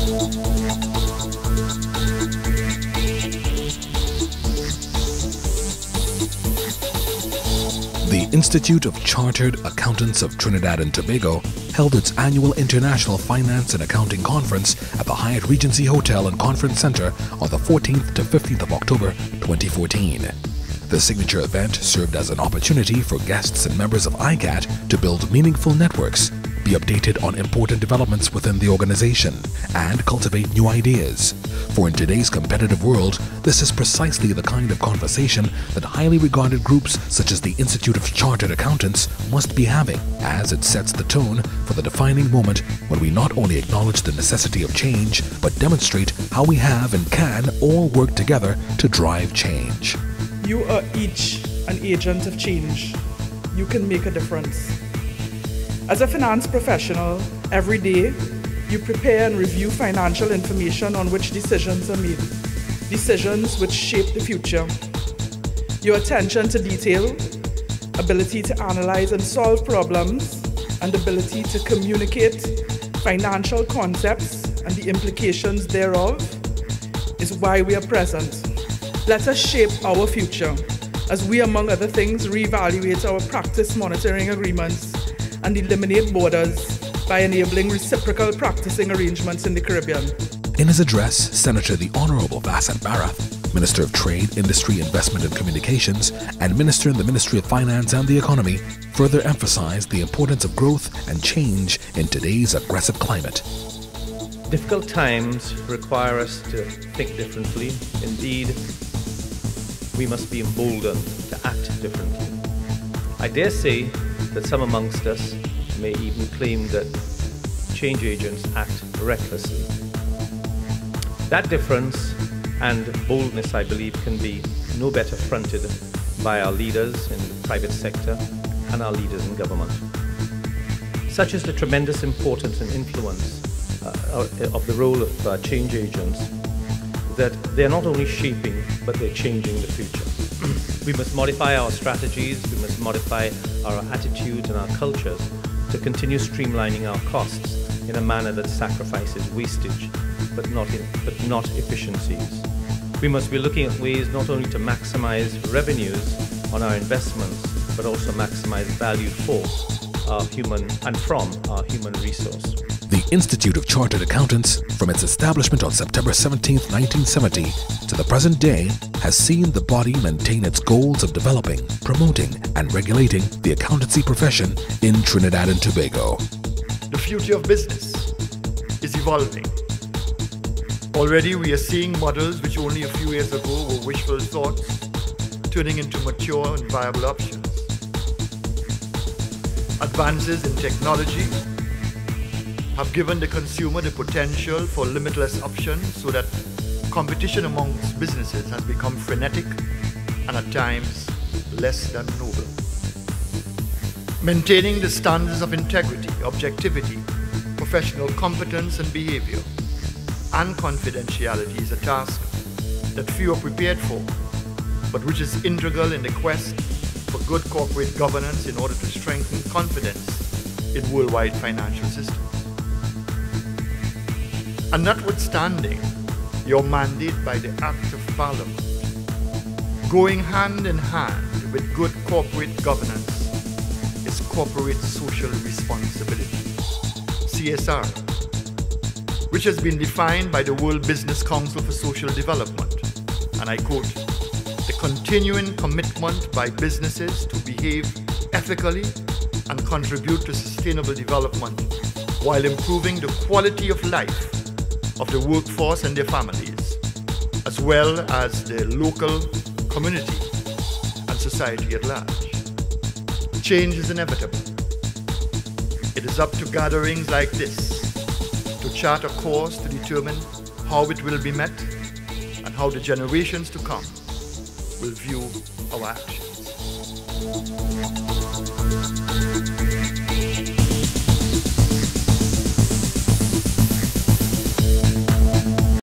The Institute of Chartered Accountants of Trinidad and Tobago held its annual International Finance and Accounting Conference at the Hyatt Regency Hotel and Conference Center on the 14th to 15th of October 2014. The signature event served as an opportunity for guests and members of ICATT to build meaningful networks, be updated on important developments within the organization, and cultivate new ideas. For in today's competitive world, this is precisely the kind of conversation that highly regarded groups such as the Institute of Chartered Accountants must be having, as it sets the tone for the defining moment when we not only acknowledge the necessity of change, but demonstrate how we have and can all work together to drive change. You are each an agent of change. You can make a difference. As a finance professional, every day, you prepare and review financial information on which decisions are made, decisions which shape the future. Your attention to detail, ability to analyze and solve problems, and ability to communicate financial concepts and the implications thereof is why we are present. Let us shape our future as we, among other things, reevaluate our practice monitoring agreements and eliminate borders by enabling reciprocal practicing arrangements in the Caribbean. In his address, Senator the Honourable Vasant Bharath, Minister of Trade, Industry, Investment and Communications, and Minister in the Ministry of Finance and the Economy, further emphasized the importance of growth and change in today's aggressive climate. Difficult times require us to think differently. Indeed, we must be emboldened to act differently. I dare say that some amongst us may even claim that change agents act recklessly. That difference and boldness, I believe, can be no better fronted by our leaders in the private sector and our leaders in government. Such is the tremendous importance and influence of the role of change agents, that they're not only shaping, but they're changing the future. We must modify our strategies, we must modify our attitudes and our cultures to continue streamlining our costs in a manner that sacrifices wastage, but not efficiencies. We must be looking at ways not only to maximize revenues on our investments, but also maximize value for our human and from our human resource. The Institute of Chartered Accountants, from its establishment on September 17, 1970, to the present day, has seen the body maintain its goals of developing, promoting, and regulating the accountancy profession in Trinidad and Tobago. The future of business is evolving. Already we are seeing models which only a few years ago were wishful thoughts, turning into mature and viable options. Advances in technology have given the consumer the potential for limitless options, so that competition amongst businesses has become frenetic and at times less than noble. Maintaining the standards of integrity, objectivity, professional competence and behavior, and confidentiality is a task that few are prepared for, but which is integral in the quest for good corporate governance in order to strengthen confidence in worldwide financial systems. And notwithstanding your mandate by the Act of Parliament, going hand in hand with good corporate governance is corporate social responsibility, CSR, which has been defined by the World Business Council for Social Development, and I quote, "The continuing commitment by businesses to behave ethically and contribute to sustainable development while improving the quality of life of the workforce and their families, as well as the local community and society at large." Change is inevitable. It is up to gatherings like this to chart a course to determine how it will be met and how the generations to come will view our actions.